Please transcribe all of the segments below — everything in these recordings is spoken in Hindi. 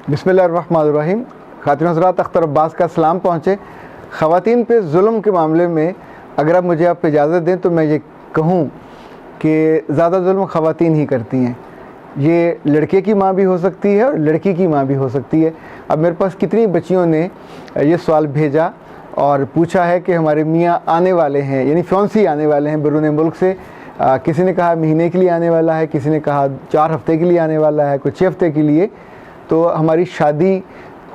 बिस्मिल्लाहिर्रहमानिर्रहीम। खातिन हज़रात, अख्तर अब्बास का सलाम पहुँचे। ख़वातीन पे जुल्म के मामले में अगर आप मुझे इजाज़त दें तो मैं ये कहूँ कि ज़्यादा जुल्म ख़वातीन ही करती हैं। ये लड़के की माँ भी हो सकती है और लड़की की माँ भी हो सकती है। अब मेरे पास कितनी बच्चियों ने ये सवाल भेजा और पूछा है कि हमारे मियाँ आने वाले हैं, यानी फियांसी आने वाले हैं बैरून मुल्क से। किसी ने कहा महीने के लिए आने वाला है, किसी ने कहा 4 हफ़्ते के लिए आने वाला है, कुछ 6 हफ़्ते के लिए। तो हमारी शादी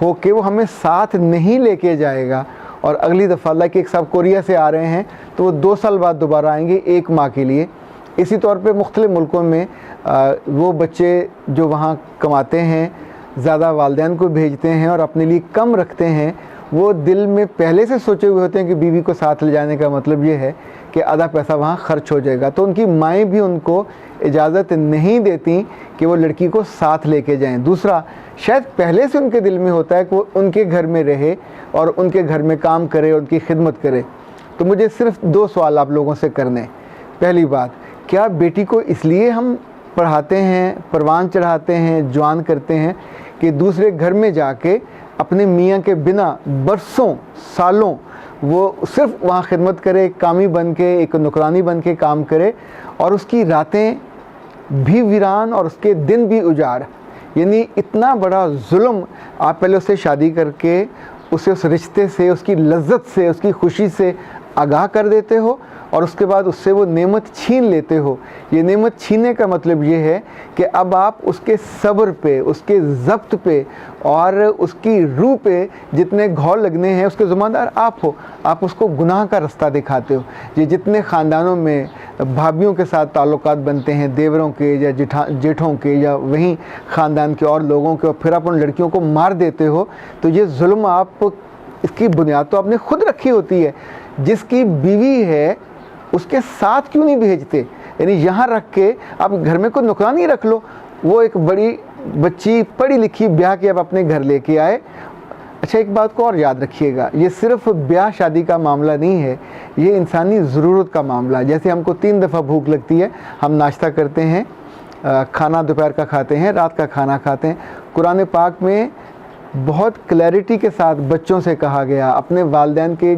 हो के वो हमें साथ नहीं लेके जाएगा और अगली दफ़ा अल्लाह के एक साहब कोरिया से आ रहे हैं तो वो 2 साल बाद दोबारा आएंगे 1 माह के लिए। इसी तौर पे मुख्तलिफ़ मुल्कों में वो बच्चे जो वहाँ कमाते हैं, ज़्यादा वालिदैन को भेजते हैं और अपने लिए कम रखते हैं, वो दिल में पहले से सोचे हुए होते हैं कि बीवी को साथ ले जाने का मतलब ये है कि आधा पैसा वहाँ ख़र्च हो जाएगा। तो उनकी माएँ भी उनको इजाज़त नहीं देती कि वो लड़की को साथ लेके जाएं। दूसरा, शायद पहले से उनके दिल में होता है कि वो उनके घर में रहे और उनके घर में काम करे, उनकी खिदमत करे। तो मुझे सिर्फ 2 सवाल आप लोगों से करने। पहली बात, क्या बेटी को इसलिए हम पढ़ाते हैं, परवान चढ़ाते हैं, जवान करते हैं कि दूसरे घर में जाके अपने मियाँ के बिना बरसों सालों वो सिर्फ वहाँ खिदमत करे, कामी बन के, एक नौकरानी बन के काम करे और उसकी रातें भी वीरान और उसके दिन भी उजाड़। यानी इतना बड़ा जुल्म आप पहले उससे शादी करके उसे उस रिश्ते से, उसकी लज्जत से, उसकी खुशी से आगाह कर देते हो और उसके बाद उससे वो नेमत छीन लेते हो। ये नेमत छीनने का मतलब ये है कि अब आप उसके सब्र पे, उसके ज़ब्त पे और उसकी रूह पे जितने घौल लगने हैं उसके ज़िम्मेदार आप हो। आप उसको गुनाह का रास्ता दिखाते हो। ये जितने ख़ानदानों में भाभियों के साथ ताल्लुकात बनते हैं, देवरों के या जेठों के या वहीं ख़ानदान के और लोगों के, और फिर आप उन लड़कियों को मार देते हो, तो ये जुल्म आप, इसकी बुनियाद तो आपने खुद रखी होती है। जिसकी बीवी है उसके साथ क्यों नहीं भेजते? यानी यहाँ रख के आप घर में कोई नौकरानी रख लो। वो एक बड़ी बच्ची पढ़ी लिखी ब्याह के अब अपने घर लेके आए। अच्छा, एक बात को और याद रखिएगा, ये सिर्फ ब्याह शादी का मामला नहीं है, ये इंसानी ज़रूरत का मामला है। जैसे हमको 3 दफ़ा भूख लगती है, हम नाश्ता करते हैं, खाना दोपहर का खाते हैं, रात का खाना खाते हैं। कुरान पाक में बहुत क्लैरिटी के साथ बच्चों से कहा गया, अपने वालिदैन के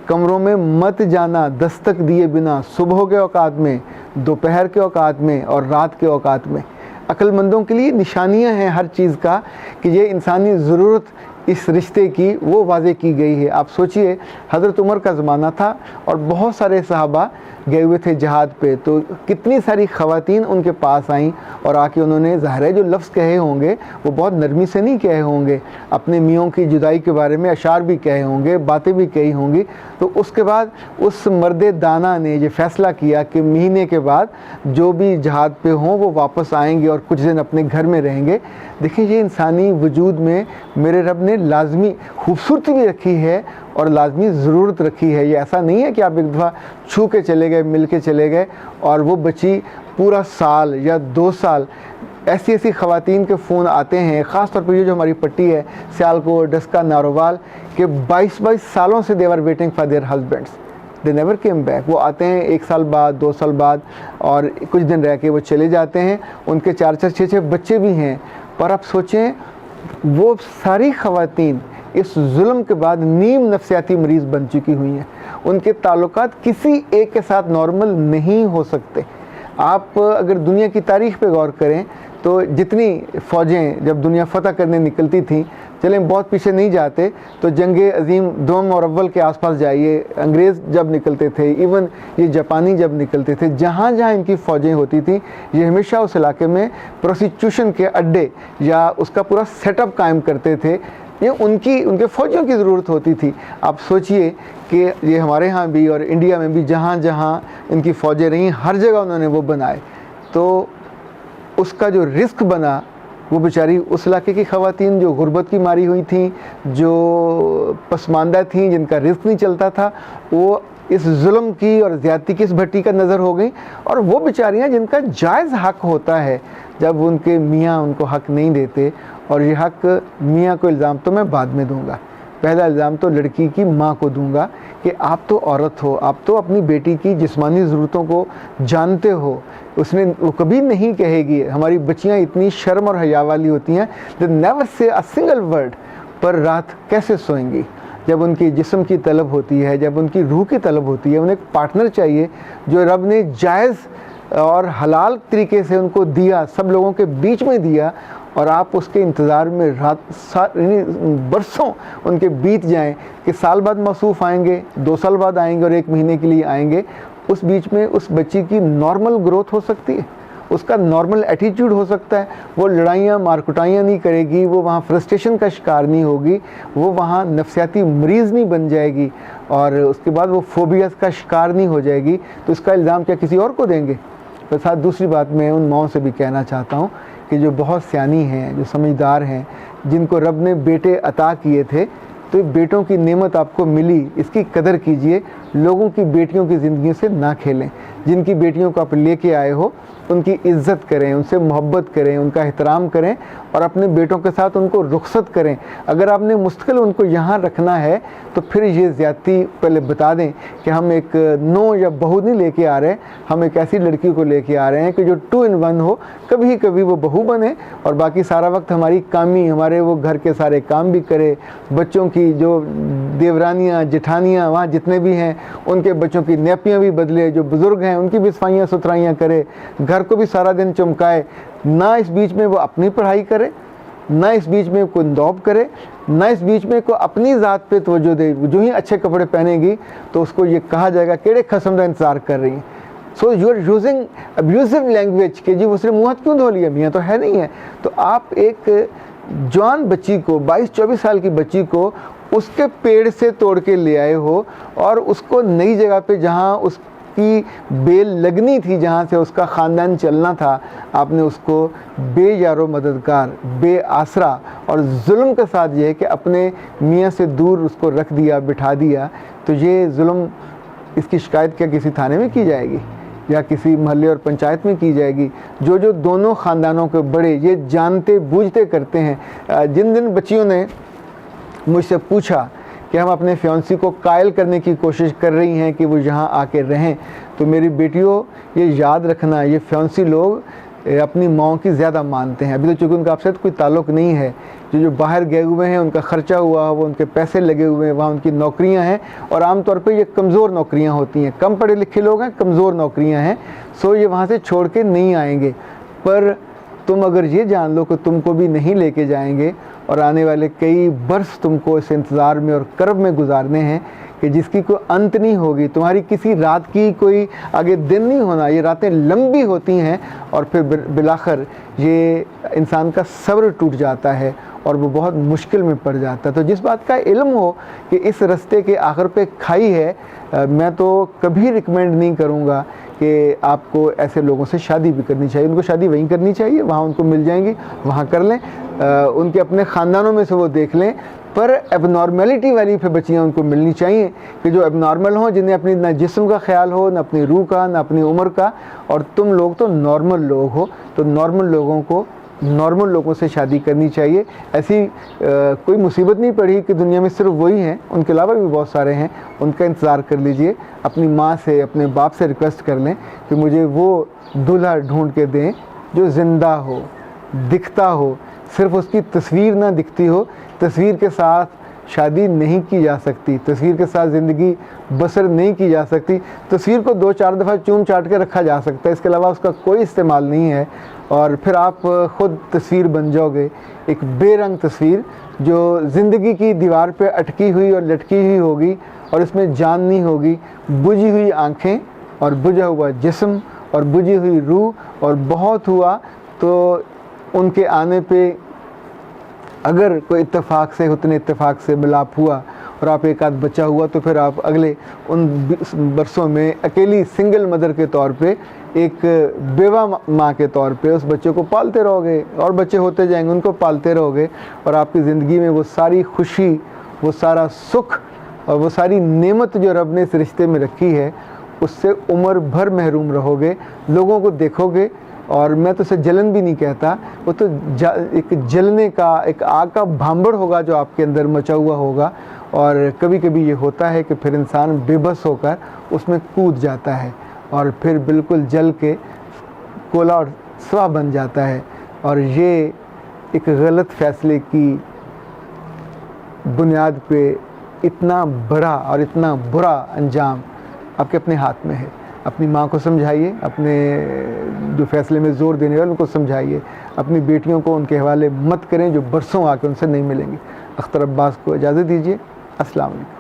कमरों में मत जाना दस्तक दिए बिना, सुबह के औकात में, दोपहर के औकात में और रात के औकात में। अक्लमंदों के लिए निशानियां हैं हर चीज़ का कि ये इंसानी ज़रूरत इस रिश्ते की वो वाज़े की गई है। आप सोचिए, हज़रत उमर का ज़माना था और बहुत सारे सहाबा गए हुए थे जहाद पे, तो कितनी सारी ख़वातीन उनके पास आईं और आके उन्होंने ज़ाहिर है जो लफ्ज़ कहे होंगे वो बहुत नरमी से नहीं कहे होंगे, अपने मियों की जुदाई के बारे में अशार भी कहे होंगे, बातें भी कही होंगी। तो उसके बाद उस मर्द दाना ने ये फ़ैसला किया कि महीने के बाद जो भी जहाद पे हों वो वापस आएंगे और कुछ दिन अपने घर में रहेंगे। देखिए, ये इंसानी वजूद में मेरे रब ने लाजमी खूबसूरती भी रखी है और लाजमी ज़रूरत रखी है। ये ऐसा नहीं है कि आप एक दफ़ा छू के चले गए, मिल के चले गए और वो बच्ची पूरा साल या 2 साल। ऐसी ऐसी ख़वातीन के फ़ोन आते हैं, ख़ास तौर पर ये जो हमारी पट्टी है सियालकोट, डस्का, नारोवाल, के 22-22 सालों से they are waiting for their husbands, they never came back. वो आते हैं 1 साल बाद, 2 साल बाद और कुछ दिन रह के वो चले जाते हैं। उनके 4-4, 6-6 बच्चे भी हैं। पर आप सोचें, वो सारी ख़वातीन इस जुल्म के बाद नीम नफ्सियाती मरीज़ बन चुकी हुई हैं। उनके ताल्लुकात किसी एक के साथ नॉर्मल नहीं हो सकते। आप अगर दुनिया की तारीख़ पे गौर करें तो जितनी फ़ौजें जब दुनिया फ़तह करने निकलती थीं, चलें बहुत पीछे नहीं जाते तो जंगे अज़ीम दोम और अव्वल के आसपास जाइए, अंग्रेज़ जब निकलते थे, इवन ये जापानी जब निकलते थे, जहाँ जहाँ इनकी फ़ौजें होती थी, ये हमेशा उस इलाके में प्रोस्टिट्यूशन के अड्डे या उसका पूरा सेटअप कायम करते थे। ये उनके फ़ौजियों की ज़रूरत होती थी। आप सोचिए कि ये हमारे यहाँ भी और इंडिया में भी जहाँ जहाँ इनकी फ़ौजें रहीं, हर जगह उन्होंने वो बनाए। तो उसका जो रिस्क बना, वो बेचारी उस इलाके की ख़वातीन जो गुर्बत की मारी हुई थी, जो पसमानदा थी, जिनका रिस्क नहीं चलता था, वो इस जुल्म की और ज़्यादती की इस भट्टी का नज़र हो गई। और वो बेचारियाँ जिनका जायज़ हक़ होता है, जब उनके मियाँ उनको हक़ नहीं देते, और ये हक़ मियाँ को इल्ज़ाम तो मैं बाद में दूँगा, पहला इल्ज़ाम तो लड़की की माँ को दूंगा कि आप तो औरत हो, आप तो अपनी बेटी की जिस्मानी ज़रूरतों को जानते हो। वो कभी नहीं कहेगी, हमारी बच्चियाँ इतनी शर्म और हया वाली होती हैं, they never say a single word, पर रात कैसे सोएंगी जब उनकी जिस्म की तलब होती है, जब उनकी रूह की तलब होती है। उन्हें एक पार्टनर चाहिए जो रब ने जायज़ और हलाल तरीके से उनको दिया, सब लोगों के बीच में दिया, और आप उसके इंतज़ार में बरसों उनके बीत जाएं कि साल बाद मौसूफ़ आएंगे, 2 साल बाद आएंगे और 1 महीने के लिए आएंगे। उस बीच में उस बच्ची की नॉर्मल ग्रोथ हो सकती है, उसका नॉर्मल एटीट्यूड हो सकता है, वो लड़ाइयाँ मारकुटाइयाँ नहीं करेगी, वो वहाँ फ्रस्ट्रेशन का शिकार नहीं होगी, वो वहाँ नफसियाती मरीज़ नहीं बन जाएगी, और उसके बाद वो फोबियास का शिकार नहीं हो जाएगी। तो इसका इल्ज़ाम क्या किसी और को देंगे? तो साथ दूसरी बात मैं उन माओं से भी कहना चाहता हूँ कि जो बहुत सियानी हैं, जो समझदार हैं, जिनको रब ने बेटे अता किए थे, तो बेटों की नेमत आपको मिली, इसकी कदर कीजिए। लोगों की बेटियों की ज़िंदगी से ना खेलें। जिनकी बेटियों को आप लेके आए हो उनकी इज़्ज़त करें, उनसे मोहब्बत करें, उनका एहतराम करें, और अपने बेटों के साथ उनको रुखसत करें। अगर आपने मुस्तकिल उनको यहाँ रखना है तो फिर ये ज़्यादती पहले बता दें कि हम एक नो या बहू नहीं लेके आ रहे, हम एक ऐसी लड़की को लेके आ रहे हैं कि जो 2 in 1 हो, कभी कभी वो बहू बने और बाकी सारा वक्त हमारी कामी, हमारे वो घर के सारे काम भी करे, बच्चों की जो देवरानियाँ जेठानियाँ वहाँ जितने भी हैं उनके बच्चों की नैपियाँ भी बदले, जो बुज़ुर्ग हैं उनकी भी सफाइयाँ सुथराइयाँ करे, घर को भी सारा दिन चमकाए। ना इस बीच में वो अपनी पढ़ाई करे, ना इस बीच में कोई दौब करे, ना इस बीच में कोई अपनी ज़ात पे तवज्जो दे। जो ही अच्छे कपड़े पहनेगी तो उसको ये कहा जाएगा केड़े खस्म का इंतज़ार कर रही है। So you are using abusive language कि जी उसने मुँह हाथ क्यों धो लिया, मियाँ तो है नहीं है। तो आप एक जवान बच्ची को, 22-24 साल की बच्ची को उसके पेड़ से तोड़ के ले आए हो और उसको नई जगह पे जहाँ उसकी बेल लगनी थी, जहाँ से उसका ख़ानदान चलना था, आपने उसको बेयारो मददगार, बेआसरा और जुल्म के साथ ये है कि अपने मियाँ से दूर उसको रख दिया, बिठा दिया। तो ये जुल्म, इसकी शिकायत क्या किसी थाने में की जाएगी या किसी मोहल्ले और पंचायत में की जाएगी? जो दोनों ख़ानदानों के बड़े ये जानते बूझते करते हैं। जिन बच्चियों ने मुझसे पूछा कि हम अपने फियांसी को कायल करने की कोशिश कर रही हैं कि वो यहाँ आके रहें, तो मेरी बेटियों ये याद रखना, ये फियांसी लोग अपनी माओं की ज़्यादा मानते हैं। अभी तो चूँकि उनका आपसे कोई ताल्लुक़ नहीं है, जो बाहर गए हुए हैं उनका ख़र्चा हुआ, वो उनके पैसे लगे हुए हैं, वहाँ उनकी नौकरियाँ हैं, और आमतौर पे ये कमज़ोर नौकरियाँ होती हैं, कम पढ़े लिखे लोग हैं, कमज़ोर नौकरियाँ हैं। सो ये वहाँ से छोड़ के नहीं आएंगे। पर तुम अगर ये जान लो कि तुमको भी नहीं लेके जाएंगे और आने वाले कई बरस तुमको इस इंतज़ार में और कर्ब में गुजारने हैं कि जिसकी कोई अंत नहीं होगी, तुम्हारी किसी रात की कोई आगे दिन नहीं होना, ये रातें लंबी होती हैं और फिर बिलाखिर ये इंसान का सब्र टूट जाता है और वो बहुत मुश्किल में पड़ जाता है। तो जिस बात का इल्म हो कि इस रास्ते के आखिर पे खाई है, मैं तो कभी रिकमेंड नहीं करूँगा कि आपको ऐसे लोगों से शादी भी करनी चाहिए। उनको शादी वहीं करनी चाहिए, वहाँ उनको मिल जाएंगी, वहाँ कर लें, उनके अपने ख़ानदानों में से वो देख लें। पर एबनॉर्मेलिटी वाली फिर बच्चियाँ उनको मिलनी चाहिए कि जो एबनॉर्मल हों, जिन्हें अपनी ना जिस्म का ख्याल हो, ना अपनी रूह का, ना अपनी उम्र का। और तुम लोग तो नॉर्मल लोग हो, तो नॉर्मल लोगों को नॉर्मल लोगों से शादी करनी चाहिए। ऐसी कोई मुसीबत नहीं पड़ी कि दुनिया में सिर्फ वही हैं, उनके अलावा भी बहुत सारे हैं, उनका इंतज़ार कर लीजिए। अपनी माँ से, अपने बाप से रिक्वेस्ट कर लें कि मुझे वो दूल्हा ढूंढ के दें जो ज़िंदा हो, दिखता हो, सिर्फ उसकी तस्वीर ना दिखती हो। तस्वीर के साथ शादी नहीं की जा सकती, तस्वीर के साथ ज़िंदगी बसर नहीं की जा सकती। तस्वीर को 2-4 दफ़ा चूम चाट के रखा जा सकता है, इसके अलावा उसका कोई इस्तेमाल नहीं है। और फिर आप ख़ुद तस्वीर बन जाओगे, एक बेरंग तस्वीर जो ज़िंदगी की दीवार पे अटकी हुई और लटकी हुई होगी और इसमें जान नहीं होगी। बुझी हुई आँखें और बुझा हुआ जिस्म और बुझी हुई रूह, और बहुत हुआ तो उनके आने पे अगर कोई इत्तेफाक से, उतने इत्तेफाक से मिलाप हुआ और आप एक आध बच्चा हुआ, तो फिर आप अगले उन बरसों में अकेली सिंगल मदर के तौर पे, एक बेवा माँ के तौर पे उस बच्चे को पालते रहोगे, और बच्चे होते जाएंगे, उनको पालते रहोगे, और आपकी ज़िंदगी में वो सारी खुशी, वो सारा सुख और वो सारी नेमत जो रब ने इस रिश्ते में रखी है, उससे उम्र भर महरूम रहोगे। लोगों को देखोगे और मैं तो उसे जलन भी नहीं कहता, वो तो एक जलने का, एक आग का भांबड़ होगा जो आपके अंदर मचा हुआ होगा। और कभी कभी ये होता है कि फिर इंसान बेबस होकर उसमें कूद जाता है और फिर बिल्कुल जल के कोला और स्वाह बन जाता है। और ये एक गलत फैसले की बुनियाद पे इतना बड़ा और इतना बुरा अंजाम आपके अपने हाथ में है। अपनी माँ को समझाइए, अपने जो फैसले में ज़ोर देने वाले उनको समझाइए, अपनी बेटियों को उनके हवाले मत करें जो बरसों आके उनसे नहीं मिलेंगी। अख्तर अब्बास को इजाज़त दीजिए। अस्सलाम वालेकुम।